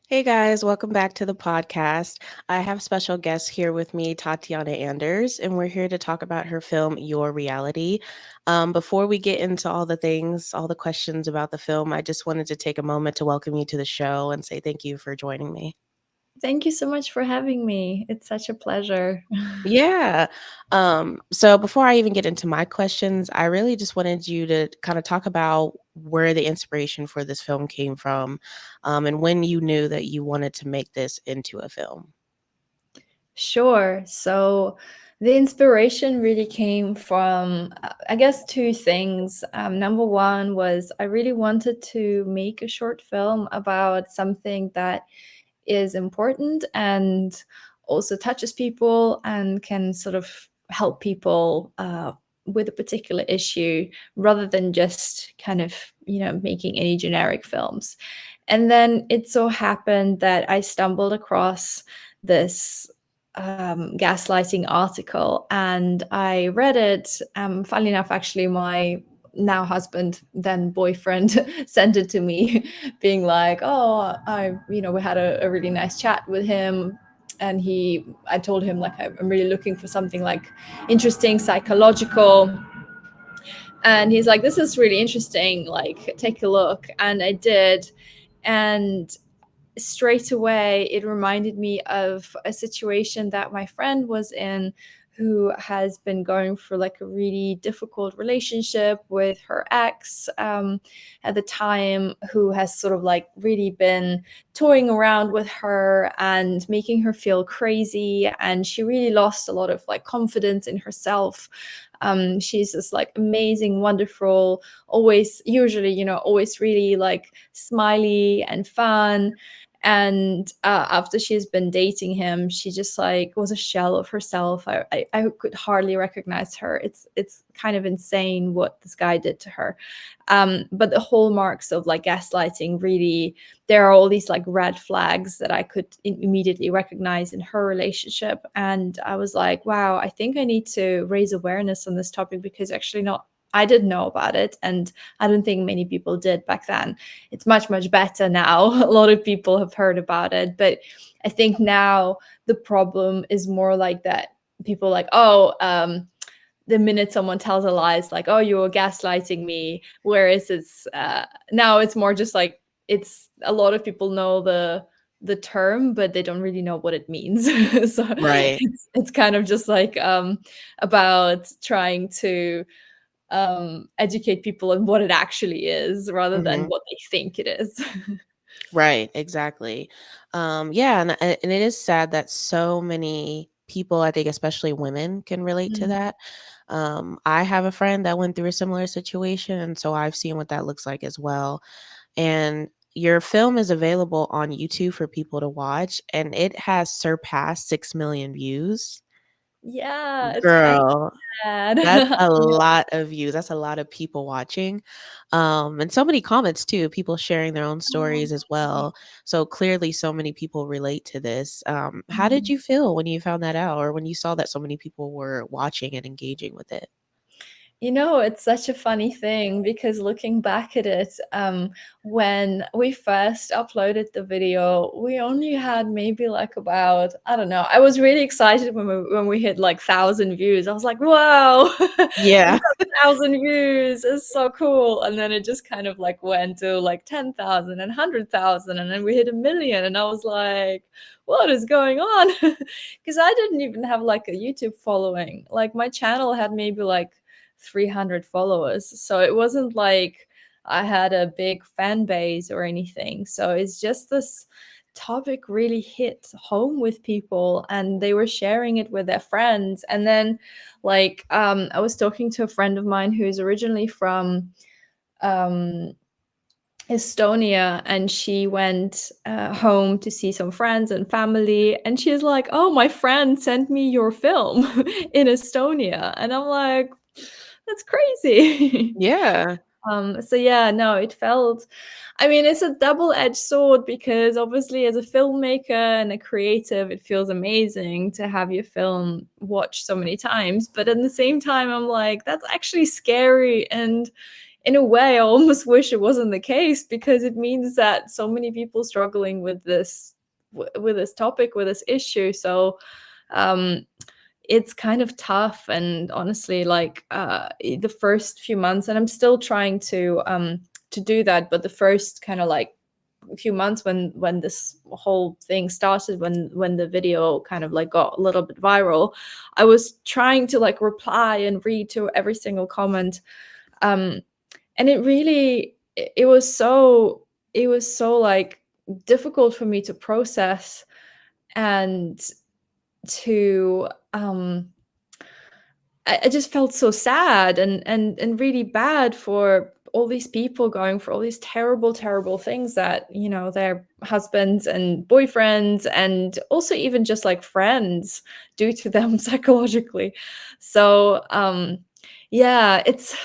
Hey guys, welcome back to the podcast. I have special guests here with me, Tatjana Anders, and we're here to talk about her film, Your Reality. Before we get into all the things, all the questions about the film, I just wanted to take a moment to welcome you to the show and say thank you for joining me. Thank you so much for having me. It's such a pleasure. Yeah. So before I even get into my questions, I really just wanted you to kind of talk about where the inspiration for this film came from, and when you knew that you wanted to make this into a film. Sure. So the inspiration really came from, I guess, two things. Number one was I really wanted to make a short film about something that is important and also touches people and can sort of help people with a particular issue rather than just kind of, making any generic films. And then it so happened that I stumbled across this gaslighting article and I read it. Funnily enough, actually, my now husband, then boyfriend, sent it to me, being like, "Oh, we had a really nice chat with him." And I told him, like, I'm really looking for something like interesting, psychological. And he's like, "This is really interesting, like, take a look." And I did. And straight away it reminded me of a situation that my friend was in, who has been going through like a really difficult relationship with her ex at the time, who has sort of like really been toying around with her and making her feel crazy, and she really lost a lot of like confidence in herself. She's this like amazing, wonderful, always, usually, always really like smiley and fun. And after she's been dating him, she just like was a shell of herself. I could hardly recognize her. It's kind of insane what this guy did to her. But the hallmarks of like gaslighting, really, there are all these like red flags that I could immediately recognize in her relationship. And I was like, wow, I think I need to raise awareness on this topic, because actually not I didn't know about it, and I don't think many people did back then. It's much, much better now. A lot of people have heard about it, but I think now the problem is more like that. People like, oh, the minute someone tells a lie, it's like, oh, you're gaslighting me. Whereas it's now it's more just like, it's a lot of people know the term, but they don't really know what it means. So Right. it's kind of just like about trying to educate people on what it actually is rather than Mhm. what they think it is. Right, exactly. Yeah, and it is sad that so many people, I think especially women, can relate to Mm. that. I have a friend that went through a similar situation, and so I've seen what that looks like as well. And your film is available on YouTube for people to watch, and it has surpassed 6 million views. Yeah, it's kind of Girl, sad. that's a lot of views. That's a lot of people watching. And so many comments too, people sharing their own stories as well. So clearly so many people relate to this. How did Mhm. you feel when you found that out or when you saw that so many people were watching and engaging with it? It's such a funny thing, because looking back at it, when we first uploaded the video, we only had maybe like about, I don't know. I was really excited when we hit like 1,000 views. I was like, wow, we Yeah. got 1,000 views. It's so cool. And then it just kind of like went to like 10,000 and 100,000, and then we hit 1 million, and I was like, what is going on? Because I didn't even have like a YouTube following. Like my channel had maybe like 300 followers. So it wasn't like I had a big fan base or anything. So it's just this topic really hit home with people, and they were sharing it with their friends. And then like I was talking to a friend of mine who's originally from um Estonia, and she went home to see some friends and family, and she's like, "Oh, my friend sent me your film in Estonia," and I'm like, "That's crazy." Yeah. So yeah, no, it felt. I mean, it's a double-edged sword, because obviously, as a filmmaker and a creative, it feels amazing to have your film watched so many times. But at the same time, I'm like, that's actually scary, and in a way, I almost wish it wasn't the case, because it means that so many people struggling with this topic, with this issue. So um it's kind of tough. And honestly, like the first few months, and I'm still trying to do that, but the first kind of like few months, when this whole thing started, when the video kind of like got a little bit viral, I was trying to like reply and read to every single comment. um and it was so like difficult for me to process, and to I just felt so sad, and really bad for all these people going for all these terrible, terrible things that, their husbands and boyfriends, and also even just like friends, do to them psychologically. So yeah, it's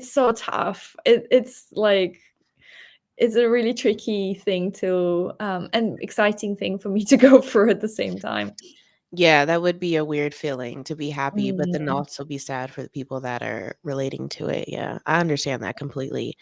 so tough. It's like it's a really tricky thing to and exciting thing for me to go through at the same time. Yeah, that would be a weird feeling to be happy, but then Mm. also be sad for the people that are relating to it. Yeah, I understand that completely.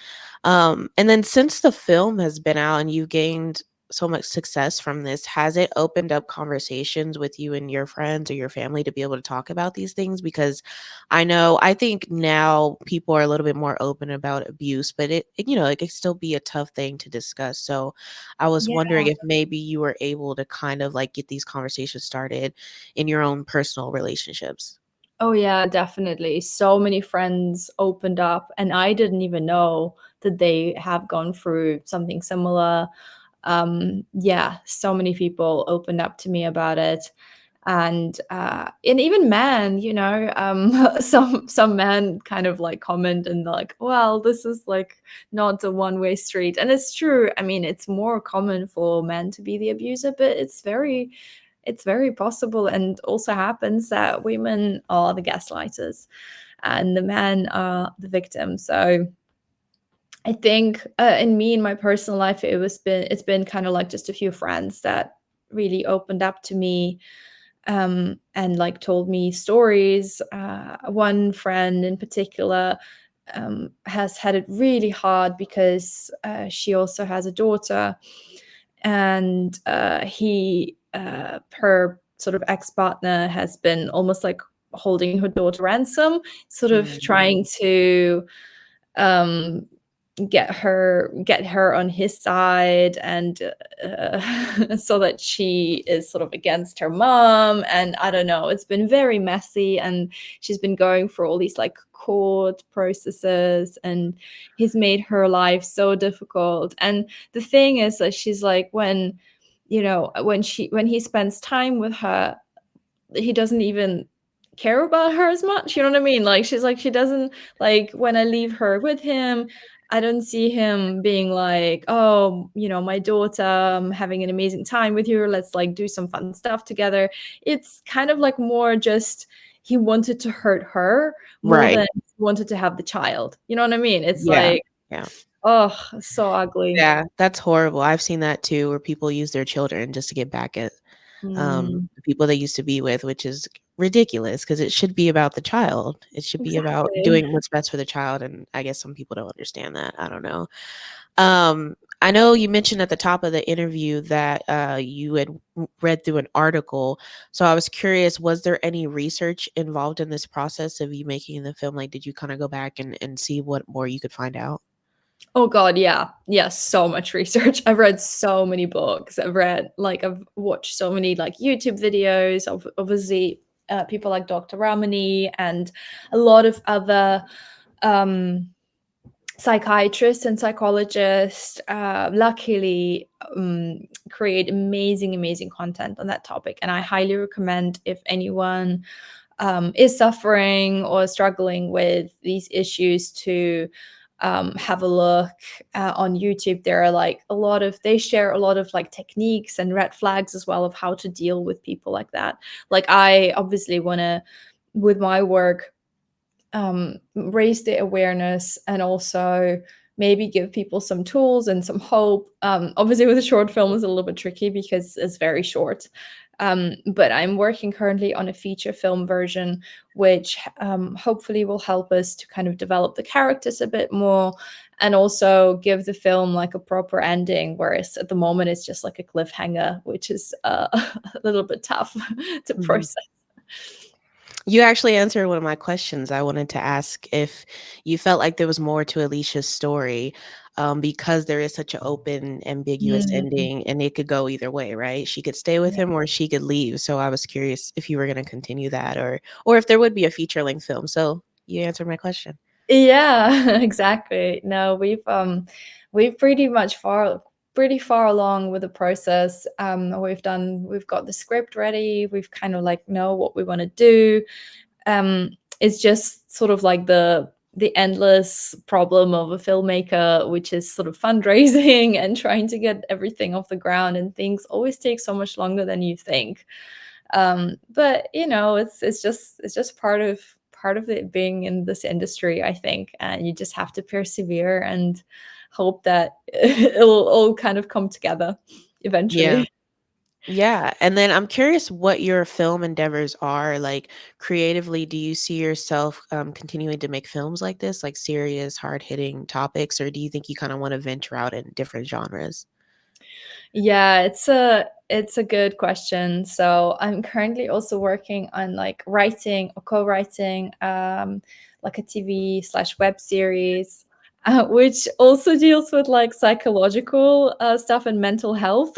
And then since the film has been out and you gained so much success from this, has it opened up conversations with you and your friends or your family to be able to talk about these things? Because I think now people are a little bit more open about abuse, but it could still be a tough thing to discuss. So I was Yeah. wondering if maybe you were able to kind of like get these conversations started in your own personal relationships. Oh yeah, definitely. So many friends opened up, and I didn't even know that they have gone through something similar. Yeah, so many people opened up to me about it. And even men, some men kind of like comment and like, well, this is like not a one-way street. And it's true. I mean, it's more common for men to be the abuser, but it's very possible, and also happens that women are the gaslighters and the men are the victims. So I think in me, in my personal life, it's been kind of like just a few friends that really opened up to me, and like told me stories. One friend in particular has had it really hard because she also has a daughter, and her sort of ex-partner has been almost like holding her daughter ransom, sort of Mm, trying to um get her on his side, and so that she is sort of against her mom. And I don't know, it's been very messy, and she's been going for all these like court processes, and he's made her life so difficult. And the thing is that she's like, when he spends time with her, he doesn't even care about her as much. You know what I mean? Like, she's like, she doesn't, like, when I leave her with him, I don't see him being like, oh, my daughter, I'm having an amazing time with you. Let's like do some fun stuff together. It's kind of like more just he wanted to hurt her more right. than he wanted to have the child. You know what I mean? It's Yeah. like, Yeah. oh, so ugly. Yeah. That's horrible. I've seen that too, where people use their children just to get back at Mm, the people they used to be with, which is ridiculous because it should be about the child. It should be about exactly. doing what's best for the child. And I guess some people don't understand that. I don't know. I know you mentioned at the top of the interview that you had read through an article. So I was curious, was there any research involved in this process of you making the film? Like, did you kind of go back and see what more you could find out? Oh god, yeah. Yeah, so much research. I've read so many books. I've watched so many like YouTube videos of obviously people like Dr. Ramani, and a lot of other um psychiatrists and psychologists luckily create amazing, amazing content on that topic. And I highly recommend, if anyone is suffering or struggling with these issues, to have a look on YouTube. There are like they share a lot of like techniques and red flags as well of how to deal with people like that. Like, I obviously want to, with my work, raise the awareness, and also maybe give people some tools and some hope. Obviously, with a short film is a little bit tricky because it's very short. But I'm working currently on a feature film version, which hopefully will help us to kind of develop the characters a bit more and also give the film like a proper ending. Whereas at the moment, it's just like a cliffhanger, which is a little bit tough to Mhm. process. You actually answered one of my questions. I wanted to ask if you felt like there was more to Alicia's story, because there is such an open, ambiguous Mm, ending, and it could go either way, right? She could stay with yeah. him or she could leave. So I was curious if you were going to continue that, or if there would be a feature length film. So you answered my question. Yeah, exactly. No, we've pretty far along with the process. We've got the script ready. We've kind of like know what we want to do. um it's just sort of like the endless problem of a filmmaker, which is sort of fundraising and trying to get everything off the ground, and things always take so much longer than you think. But you know, it's just part of it being in this industry, I think, and you just have to persevere and hope that it'll all kind of come together Yeah. eventually. Yeah, and then I'm curious what your film endeavors are, like, creatively, do you see yourself, continuing to make films like this, like serious, hard-hitting topics, or do you think you kinda wanna venture out in different genres? Yeah, it's a good question. So I'm currently also working on like writing or co-writing like a TV/web series, which also deals with like psychological stuff and mental health.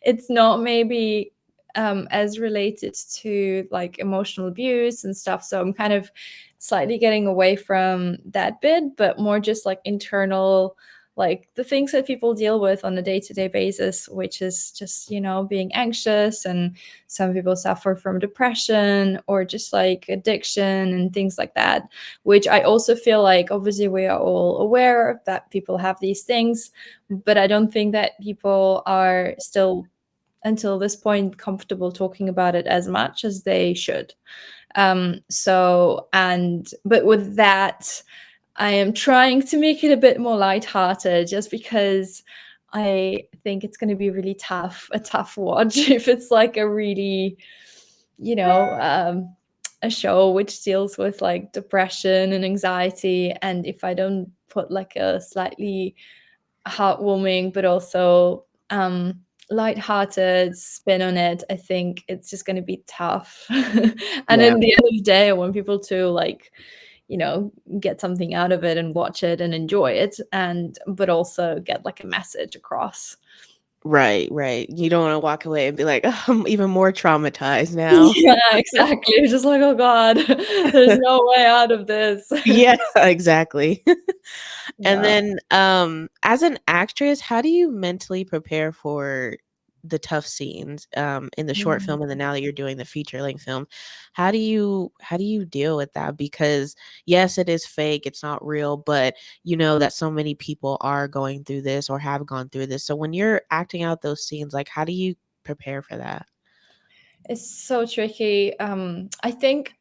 It's not maybe as related to like emotional abuse and stuff. So I'm kind of slightly getting away from that bit, but more just like internal, like the things that people deal with on a day-to-day basis, which is just, you know, being anxious. And some people suffer from depression or just like addiction and things like that, which I also feel like obviously we are all aware that people have these things, but I don't think that people are still until this point comfortable talking about it as much as they should. But with that, I am trying to make it a bit more lighthearted just because I think it's going to be really a tough watch if it's like a really, you know, a show which deals with like depression and anxiety. And if I don't put like a slightly heartwarming, but also lighthearted spin on it, I think it's just going to be tough. And Yeah. in the end of the day, I want people to like, you know, get something out of it and watch it and enjoy it, and but also get like a message across. Right, right. You don't wanna walk away and be like, "Oh, I'm even more traumatized now." Yeah, exactly. It's just like, oh God, there's no way out of this. Yeah, exactly. And Yeah. then, as an actress, how do you mentally prepare for the tough scenes, in the short Mm. film and then now that you're doing the feature length film? How do you deal with that? Because, yes, it is fake, it's not real, but you know that so many people are going through this or have gone through this. So when you're acting out those scenes, like, how do you prepare for that? It's so tricky. I think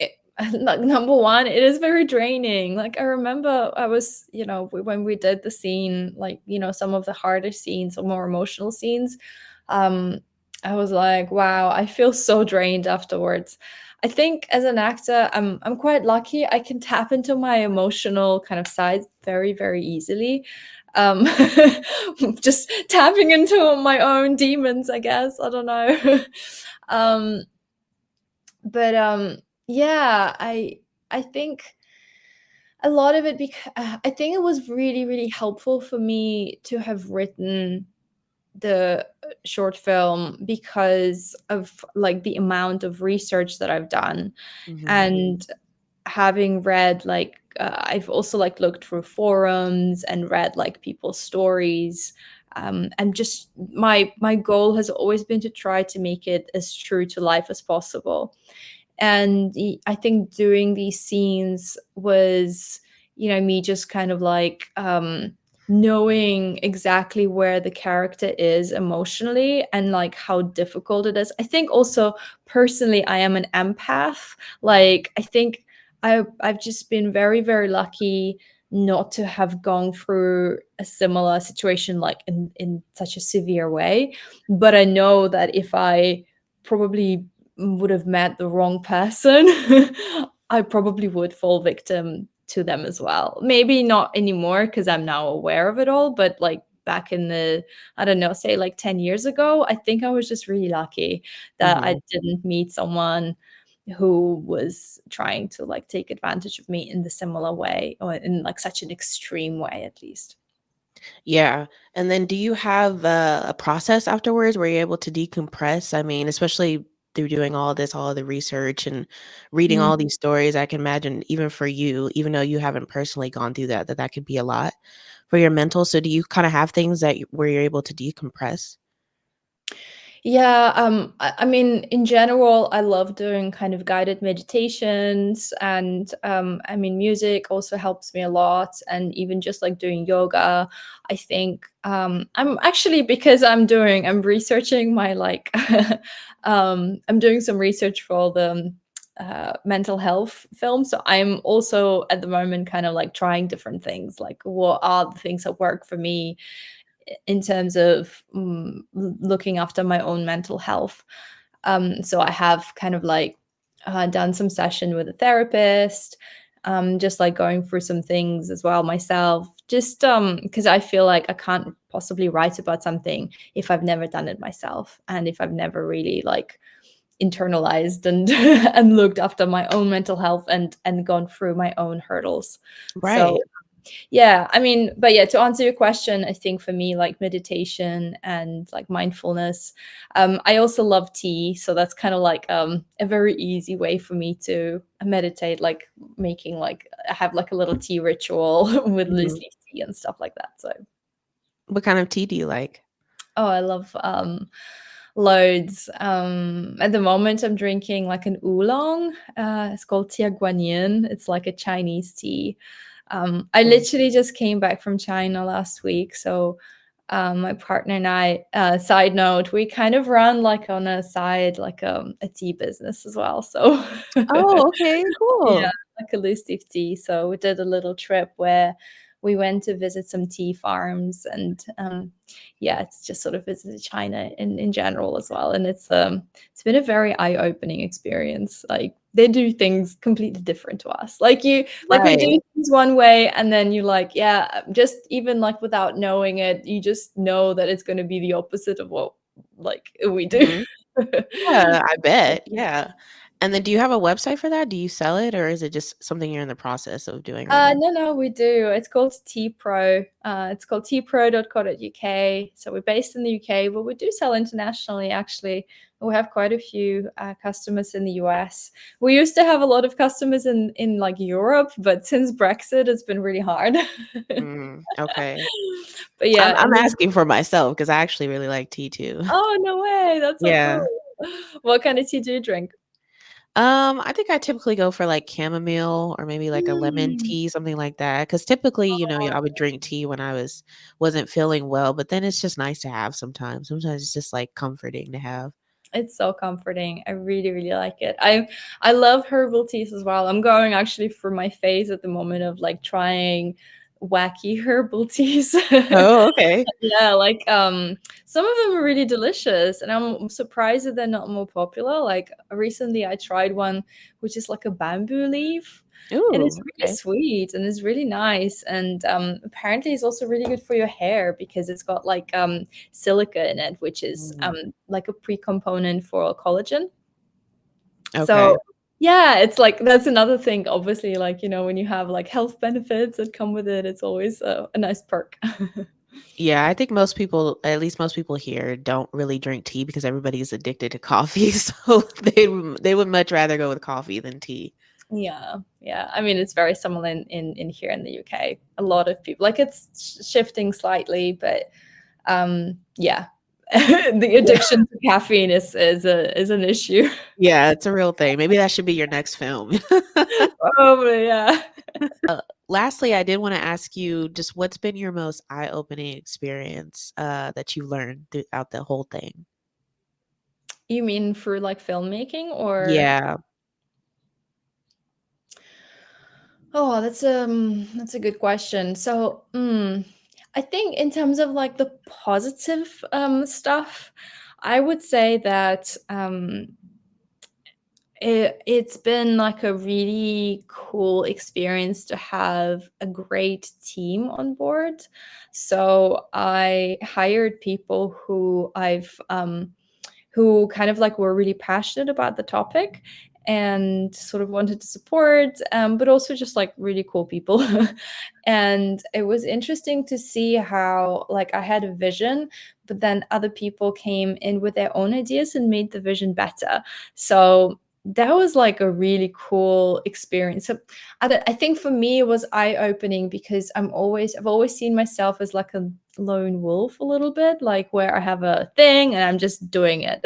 like number one, it is very draining. Like I remember I was, you know, when we did the scene, like, you know, some of the harder scenes or more emotional scenes, um, I was like, wow, I feel so drained afterwards. I think as an actor, I'm quite lucky. I can tap into my emotional kind of side very, very easily. Um, just tapping into my own demons, I guess. I don't know. um but yeah, I think a lot of it because I think it was really really helpful for me to have written the short film because of like the amount of research that I've done, Mhm. and having read like I've also like looked through forums and read like people's stories. And just my goal has always been to try to make it as true to life as possible. And I think doing these scenes was, you know, me just kind of like knowing exactly where the character is emotionally and like how difficult it is. I think also personally I am an empath. Like I think I've just been very very lucky not to have gone through a similar situation like in such a severe way. But I know that if I probably would have met the wrong person, I probably would fall victim to them as well. Maybe not anymore because I'm now aware of it all, but like back in the, I don't know, say like 10 years ago, I think I was just really lucky that I Mhm. didn't meet someone who was trying to like take advantage of me in the similar way, or in like such an extreme way at least. Yeah, and then do you have a process afterwards where you're able to decompress? I mean, especially through doing all this, all of the research and reading Mm. all these stories, I can imagine even for you, even though you haven't personally gone through that, that could be a lot for your mental. So do you kinda have things that where you're able to decompress? Yeah, I mean, in general, I love doing kind of guided meditations, and I mean, music also helps me a lot, and even just like doing yoga. I think I'm actually, because I'm researching my like I'm doing some research for the mental health film. So I'm also at the moment kind of like trying different things, like what are the things that work for me in terms of looking after my own mental health. So I have kind of like done some session with a therapist, just like going through some things as well myself. Just because I feel like I can't possibly write about something if I've never done it myself, and if I've never really like internalized and and looked after my own mental health and gone through my own hurdles. So Right. yeah, I mean, but yeah, to answer your question, I think for me, like meditation and like mindfulness, I also love tea. So that's kind of like a very easy way for me to meditate, like making like, I have like a little tea ritual with loose Mhm. leaf tea and stuff like that. So, What kind of tea do you like? oh, I love loads. At the moment, I'm drinking like an oolong. It's called tia guanyin. It's like a Chinese tea. I Cool. literally just came back from China last week, so my partner and I, side note, we kind of run like on a side, like a tea business as well. So Oh, okay, yeah, cool. like a loose leaf tea. So we did a little trip where we went to visit some tea farms, and yeah, it's just sort of visited China in general as well. And it's been a very eye-opening experience. Like they do things completely different to us. Like we do Right. things one way, and then you like, yeah, just even like without knowing it, you just know that it's gonna be the opposite of what like we do. Mhm. Yeah, I bet, yeah. And then do you have a website for that? Do you sell it, or is it just something you're in the process of doing right now? No, no, we do. It's called T Pro. It's called tpro.co.uk. So we're based in the UK, but we do sell internationally, actually. We have quite a few customers in the US. We used to have a lot of customers in like Europe, but since Brexit, it's been really hard. Okay. But I'm yeah, I'm and then, asking for myself because I actually really like tea too. oh, no way. That's so cool. Yeah. What kind of tea do you drink? I think I typically go for, like, chamomile or maybe, like, a lemon Mm. tea, something like that. Because typically, I would drink tea when I wasn't feeling well, but then it's just nice to have sometimes. Sometimes it's just, like, comforting to have. It's so comforting. I really, really like it. I love herbal teas as well. I'm going actually for my phase at the moment of like trying wacky herbal teas. Oh, okay. Yeah, like some of them are really delicious, and I'm surprised that they're not more popular. Like recently I tried one which is like a bamboo leaf, and it's Ooh, really okay. sweet and it's really nice, and apparently it's also really good for your hair because it's got like silica in it, which is Mm, like a pre-component for collagen. okay. So yeah, it's like that's another thing. Obviously, like when you have like health benefits that come with it, it's always a nice perk. Yeah, I think most people, at least most people here, don't really drink tea because everybody's addicted to coffee, so they would much rather go with coffee than tea. Yeah, yeah. I mean, it's very similar in here in the UK. A lot of people like it's shifting slightly, but yeah, the Yeah. addiction to caffeine is an issue. Yeah, it's a real thing. Maybe that should be your next film. Oh, but yeah. Lastly, I did wanna ask you just what's been your most eye-opening experience, that you learned throughout the whole thing? You mean for like filmmaking or? Yeah. Oh, that's a good question. So, I think in terms of like the positive stuff, I would say that it's been like a really cool experience to have a great team on board. So I hired people who kind of like were really passionate about the topic and sort of wanted to support, but also just like really cool people. And it was interesting to see how like I had a vision, but then other people came in with their own ideas and made the vision better. So that was like a really cool experience. So I think for me it was eye-opening because I've always seen myself as like a lone wolf a little bit, like where I have a thing and I'm just doing it.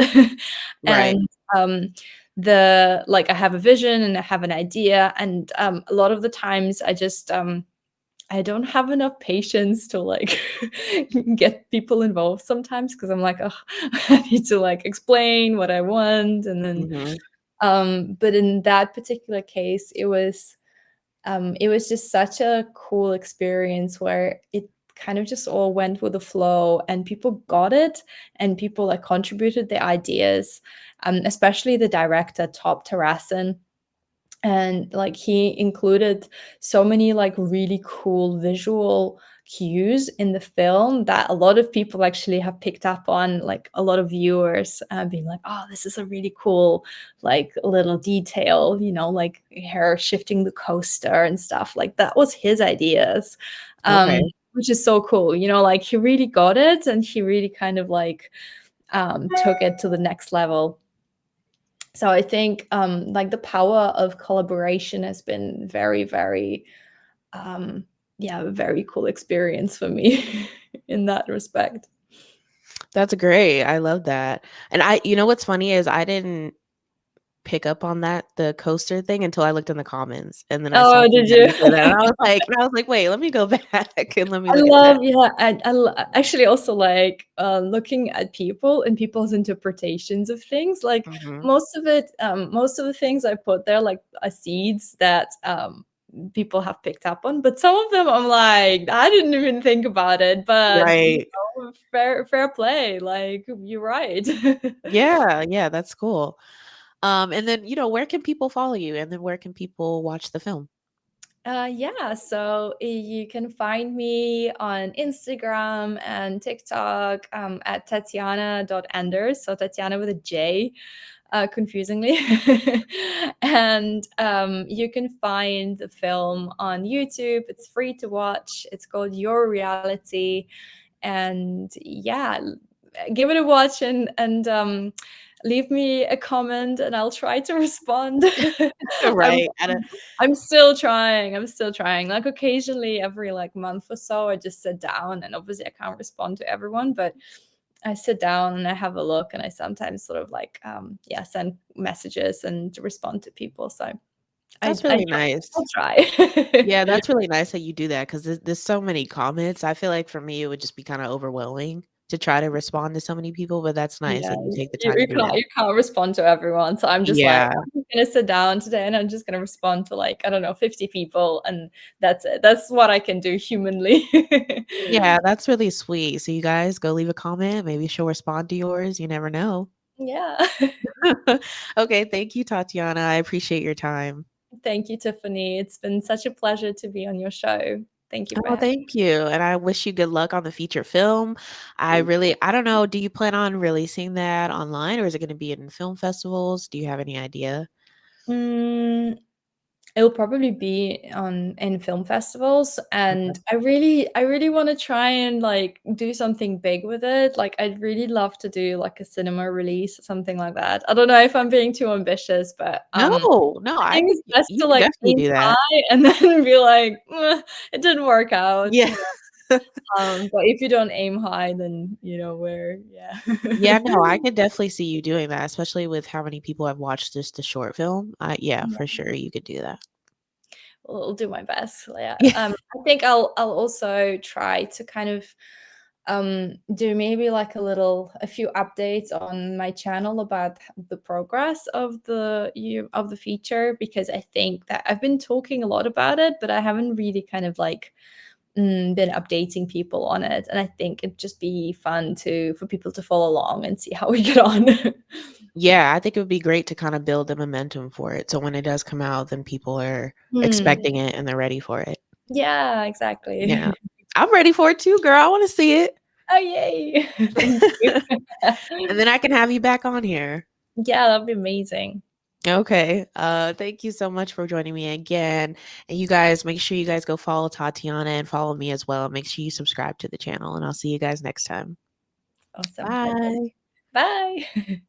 Right. And the like I have a vision and I have an idea, and a lot of the times I don't have enough patience to like get people involved sometimes because I'm like, oh, I need to like explain what I want, and then Mhm. but in that particular case, it was just such a cool experience where it kind of just all went with the flow and people got it and people like contributed their ideas, especially the director, Top Terrassen. And like he included so many like really cool visual cues in the film that a lot of people actually have picked up on, like a lot of viewers being like, oh, this is a really cool like little detail, you know, like her shifting the coaster and stuff like that was his ideas. Okay. Which is so cool, you know, like he really got it and he really kind of like took it to the next level. So I think like the power of collaboration has been very, very um, yeah, a very cool experience for me in that respect. That's great. I love that. And you know what's funny is I didn't pick up on that, the coaster thing, until I looked in the comments, and then I saw Oh, did somebody you? say that, and I was like, "Wait, let me go back and let me I look at that." love, yeah, actually also like looking at people and people's interpretations of things. Like Mhm. most of the things I put there, like are seeds that people have picked up on. But some of them, I'm like, I didn't even think about it. But you Right. know, fair play. Like you're right. Yeah, yeah, that's cool. And then, where can people follow you? And then where can people watch the film? Yeah, so you can find me on Instagram and TikTok at Tatjana.Anders, so Tatjana with a J, confusingly. And you can find the film on YouTube. It's free to watch. It's called Your Reality. And yeah, give it a watch and leave me a comment and I'll try to respond. I'm Right. I'm still trying. I'm still trying. Like occasionally every like month or so I just sit down, and obviously I can't respond to everyone, but I sit down and I have a look and I sometimes sort of like yeah, send messages and respond to people. So That's I really nice. I'll try. Yeah, that's really nice that you do that, 'cause there's so many comments. I feel like for me, it would just be kinda overwhelming to try to respond to so many people, but that's nice Yeah, that you take the time to do that. you can't respond to everyone. So I'm just like, Yeah. I'm just gonna sit down today and I'm just gonna respond to like, I don't know, 50 people, and that's it. That's what I can do humanly. Yeah, that's really sweet. So you guys go leave a comment, maybe she'll respond to yours, you never know. Yeah. Okay, thank you, Tatiana. I appreciate your time. Thank you, Tiffany. It's been such a pleasure to be on your show. Thank you for Oh, having thank you, and I wish you good luck on the feature film. me. I don't know, do you plan on releasing that online, or is it gonna be in film festivals? Do you have any idea? Mm, it'll probably be on in film festivals, and Okay. I really wanna try and, like, do something big with it. Like, I'd really love to do, like, a cinema release or something like that. I don't know if I'm being too ambitious, but, No, no, I I think think it's best you to, can like, definitely aim do that. high and then be like, "Meh, it didn't work out," Yeah. you know? But if you don't aim high, then you know where yeah. Yeah, no, I could definitely see you doing that, especially with how many people have watched just the short film. Yeah, for sure, you could do that. I'll do my best. Yeah. Yeah. I think I'll also try to kind of do maybe like a few updates on my channel about the progress of of the feature, because I think that I've been talking a lot about it, but I haven't really kind of like been updating people on it, and I think it'd just be fun to for people to follow along and see how we get on. Yeah, I think it would be great to kind of build the momentum for it. So when it does come out, then people are Mm, expecting it and they're ready for it. yeah, Yeah. exactly. I'm ready for it too, girl. I want to see it. Oh, yay. Thank you. And then I can have you back on here. Yeah, that'd be amazing. Okay. Thank you so much for joining me again. And you guys, make sure you guys go follow Tatiana and follow me as well. Make sure you subscribe to the channel, and I'll see you guys next time. Awesome. Perfect. Bye. Bye.